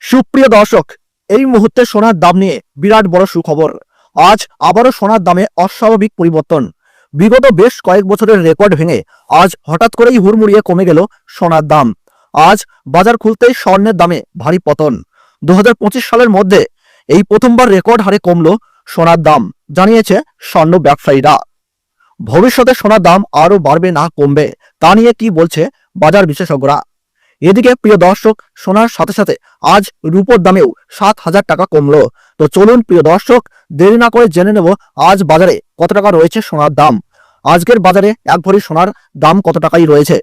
সুপ্রিয় দর্শক, এই মুহূর্তে সোনার দাম নিয়ে বিরাট বড় সুখবর। আজ আবারও সোনার দামে অস্বাভাবিক পরিবর্তন। বিগত বেশ কয়েক বছরের রেকর্ড ভেঙে আজ হঠাৎ করেই হুড়মুড়িয়ে কমে গেল সোনার দাম। আজ বাজার খুলতেই স্বর্ণের দামে ভারী পতন। 2025 সালের মধ্যে এই প্রথমবার রেকর্ড হারে কমল সোনার দাম, জানিয়েছে স্বর্ণ ব্যবসায়ীরা। ভবিষ্যতে সোনার দাম আরো বাড়বে না কমবে, তা নিয়ে কি বলছে বাজার বিশেষজ্ঞরা। এদিকে প্রিয় দর্শক, সোনার সাথে সাথে আজ রূপোর দামেও 7,000 টাকা কমলো। তো চলুন প্রিয় দর্শক, দেরি না করে জেনে নেব আজ বাজারে কত টাকা রয়েছে সোনার দাম। আজকের বাজারে এক ভরি সোনার দাম কত টাকাই রয়েছে,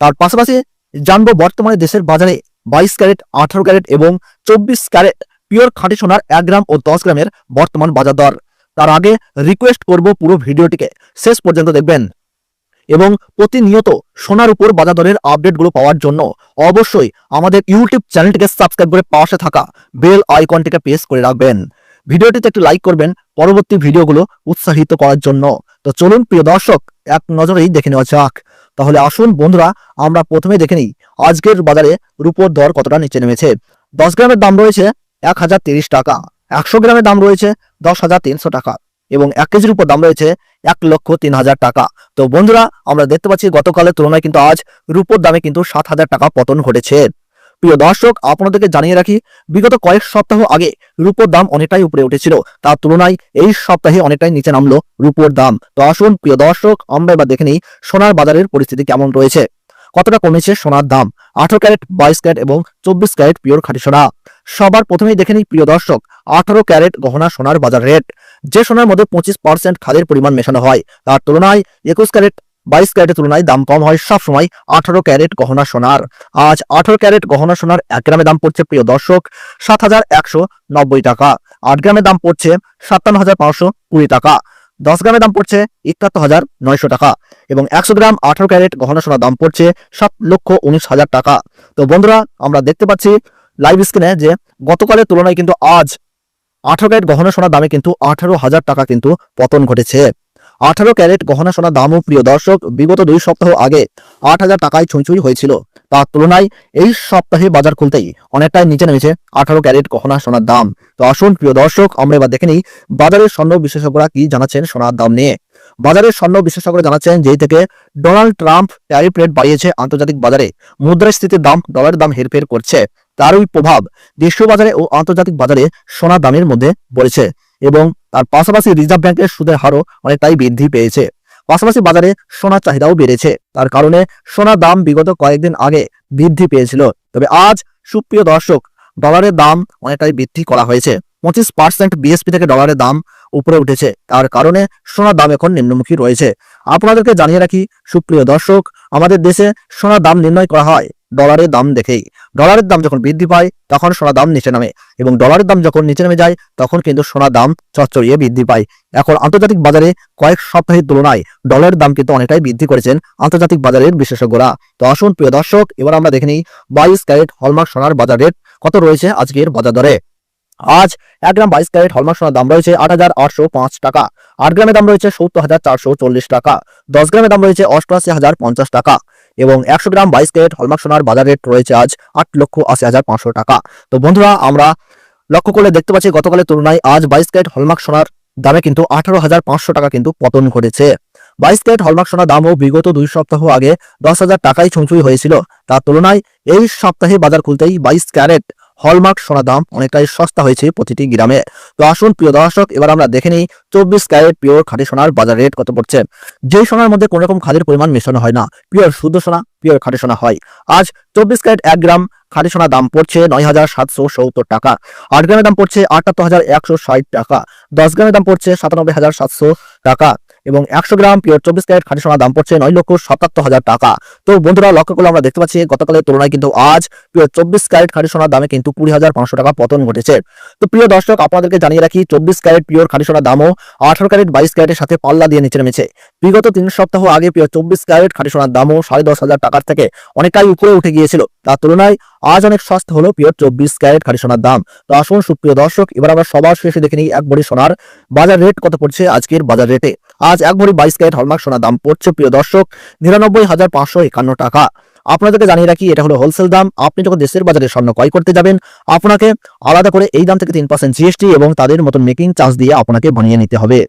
তার পাশাপাশি জানবো বর্তমানে দেশের বাজারে 22 ক্যারেট, 18 ক্যারেট এবং 24 ক্যারেট পিওর খাঁটি সোনার 1 গ্রাম ও 10 গ্রামের বর্তমান বাজার দর। তার আগে রিকোয়েস্ট করব পুরো ভিডিওটিকে শেষ পর্যন্ত দেখবেন এবং প্রতিনিয়ত সোনার উপর বাজার দরের আপডেটগুলো পাওয়ার জন্য অবশ্যই আমাদের ইউটিউব চ্যানেলটিকে সাবস্ক্রাইব করে পাশে থাকা বেল আইকনটিকে প্রেস করে রাখবেন। ভিডিওটিতে একটু লাইক করবেন পরবর্তী ভিডিওগুলো উৎসাহিত করার জন্য। তো চলুন প্রিয় দর্শক, এক নজরেই দেখে নেওয়া যাক। তাহলে আসুন বন্ধুরা, আমরা প্রথমে দেখে নিই আজকের বাজারে রূপোর দর কতটা নিচে নেমেছে। 10 গ্রামের দাম রয়েছে 1030 টাকা, 100 গ্রামের দাম রয়েছে 10,300 টাকা এবং 1 কেজির উপর দাম রয়েছে 1,03,000 টাকা। তো বন্ধুরা, আমরা দেখতে পাচ্ছি গতকালের তুলনায় কিন্তু আজ রূপোর দামে কিন্তু 7,000 টাকা পতন ঘটেছে। প্রিয় দর্শক, আপনাদেরকে জানিয়ে রাখি, বিগত কয়েক সপ্তাহ আগে রূপোর দাম অনেকটাই উপরে উঠেছিল, তার তুলনায় এই সপ্তাহে অনেকটাই নিচে নামলো রূপোর দাম। তো আসুন প্রিয় দর্শক, আমরা এবার দেখে নিই সোনার বাজারের পরিস্থিতি কেমন রয়েছে, কতটা কমেছে সোনার দাম। 18 ক্যারেট, 22 ক্যারেট এবং 24 ক্যারেট পিওর খাঁটি সোনা। সবার প্রথমেই দেখে নিই প্রিয় দর্শক 18 ক্যারেট গহনা সোনার বাজার রেট। যে সোনার মধ্যে 25% খাদের পরিমাণ মেশানো হয়, তার তুলনায় 21 ক্যারেট, 22 ক্যারেটের তুলনায় দাম কম হয় সবসময় 18 ক্যারেট গহনা সোনার। আজ 18 ক্যারেট গহনা সোনার 1 গ্রামে দাম পড়ছে প্রিয় দর্শক 7,190 টাকা। 8 গ্রামে দাম পড়ছে 57,520 টাকা। 10 গ্রামে দাম পড়ছে 71,900 টাকা এবং 100 গ্রাম 18 ক্যারেট গহনা সোনার দাম পড়ছে 7,19,000 টাকা। তো বন্ধুরা, আমরা দেখতে পাচ্ছি লাইভ স্ক্রিনে যে গতকালের তুলনায় কিন্তু আজ 18 ক্যারেট গহনা সোনার দামে কিন্তু 18,000 টাকা কিন্তু পতন ঘটেছে। 18 ক্যারেট গহনা সোনার দামও প্রিয় দর্শক বিগত 2 সপ্তাহ আগে 8,000 টাকায় ছুঁই হয়েছিল, তার তুলনায় এই সপ্তাহে বাজার খুলতেই অনেকটাই নিচে নেমেছে 18 ক্যারেট গহনা সোনার দাম। তো আসুন প্রিয় দর্শক, আমরা এবার দেখে নিই বাজারের স্বর্ণ বিশেষজ্ঞরা কি জানাচ্ছেন সোনার দাম নিয়ে। বাজারের স্বর্ণ বিশেষজ্ঞরা জানাচ্ছেন, যেই থেকে ডোনাল্ড ট্রাম্প ট্যারিফ রেট বাড়িয়েছে আন্তর্জাতিক বাজারে মুদ্রাস্ফীতির দাম, ডলারের দাম হেরফের করছে, তারই প্রভাব দেশীয় বাজারে ও আন্তর্জাতিক বাজারে সোনার দামের মধ্যে পড়েছে এবং তার পাশাপাশি রিজার্ভ ব্যাংকের সুদের হারও অনেকটাই বৃদ্ধি পেয়েছে। পাশাপাশি বাজারে সোনার চাহিদাও বেড়েছে, তার কারণে সোনার দাম বিগত কয়েকদিন আগে বৃদ্ধি পেয়েছিল। তবে আজ সুপ্রিয় দর্শক, ডলারের দাম অনেকটাই বৃদ্ধি করা হয়েছে। 25% বিএসপি থেকে ডলারের দাম উপরে উঠেছে, তার কারণে সোনার দাম এখন নিম্নমুখী রয়েছে। আপনাদেরকে জানিয়ে রাখি সুপ্রিয় দর্শক, আমাদের দেশে সোনার দাম নির্ণয় করা হয় ডলারের দাম দেখেই। ডলারের দাম যখন বৃদ্ধি পায় তখন সোনার দাম নিচে নামে এবং ডলারের দাম যখন নিচে নেমে যায় তখন কিন্তু সোনার দাম চড়চড়িয়ে বৃদ্ধি পায়। এখন আন্তর্জাতিক বাজারে কয়েক সপ্তাহের তুলনায় ডলারের দাম কিন্তু অনেকটাই বৃদ্ধি করেছেন আন্তর্জাতিক বাজারের বিশেষজ্ঞরা। তো আসুন প্রিয় দর্শক, এবার আমরা দেখে নিই 22 ক্যারেট হলমার্ক সোনার বাজার রেট কত রয়েছে আজকের বাজার দরে। আজ 1 গ্রাম 22 ক্যারেট হলমার্ক সোনার দাম রয়েছে 8,805 টাকা। 8 গ্রামের দাম রয়েছে 70,440 টাকা। 10 গ্রামের দাম রয়েছে 88,050 টাকা এবং 100 গ্রাম 22 ক্যারেট হলমার্ক সোনার বাজার রেট রয়েছে আজ 8,80,500 টাকা। তো বন্ধুরা, আমরা লক্ষ্য করলে দেখতে পাচ্ছি গতকালের তুলনায় আজ 22 ক্যারেট হলমার্ক সোনার দামে কিন্তু 18,500 টাকা কিন্তু পতন ঘটেছে। 22 ক্যারেট হলমার্ক সোনার দামও বিগত 2 সপ্তাহ আগে 10,000 টাকায় ছুঁই হয়েছিল, তার তুলনায় এই সপ্তাহে বাজার খুলতেই 22 ক্যারেট হলমার্ক সোনার দাম অনেকটাই সস্তা হয়েছে প্রতিটি গ্রামে। তো আসুন প্রিয় দর্শক, এবার আমরা দেখে নিই 24 ক্যারেট পিওর খাঁটি সোনার বাজার রেট কত পড়ছে। যেই সোনার মধ্যে কোনো রকম খাদের পরিমাণ মেশানো হয় না, পিওর শুদ্ধ সোনা, পিওর খাঁটি সোনা হয়। আজ 24 ক্যারেট 1 গ্রাম খাঁটি সোনার দাম পড়ছে 9,770 টাকা। 8 গ্রামের দাম পড়ছে 78,160 টাকা। 10 গ্রামের দাম পড়ছে 97,700 টাকা এবং 100 গ্রাম পিওর 24 ক্যারেট খাঁটি সোনার দাম পড়ছে 9,77,000 টাকা। তো বন্ধুরা, লক্ষ্য করলে আমরা দেখতে পাচ্ছি গতকালের তুলনায় কিন্তু আজ পিওর 24 ক্যারেট খাঁটি সোনার দামে কিন্তু 20,500 টাকা পতন ঘটেছে। তো প্রিয় দর্শক, আপনাদেরকে জানিয়ে রাখি 24 ক্যারেট পিওর খাঁটি সোনার দামও 18 ক্যারেট 22 ক্যারেটের সাথে পাল্লা দিয়ে নিচে নেমেছে। বিগত 3 সপ্তাহ আগে পিওর 24 ক্যারেট খাঁটি সোনার দামও 10,500 টাকার থেকে অনেকটাই উপরে উঠে গিয়েছিল, তার তুলনায় আজ অনেক সস্তা হলো পিওর 24 ক্যারেট খাঁটি সোনার দাম। তো আসুন সুপ্রিয় দর্শক, এবার আমরা সবার শেষে দেখে নিই 1 ভরি সোনার বাজার রেট কত পড়ছে আজকের বাজার রেটে। আজ 1 ভরি 22 ক্যারেট হলমার্ক সোনার দাম পড়ছে প্রিয় দর্শক 99,551 টাকা। আপনাদেরকে জানিয়ে রাখি এটা হলো হোলসেল দাম। আপনি যখন দেশের বাজারে স্বর্ণ ক্রয় করতে যাবেন আপনাকে আলাদা করে এই দাম থেকে 3% জিএসটি এবং তাদের মতন মেকিং চার্জ দিয়ে আপনাকে বানিয়ে নিতে হবে।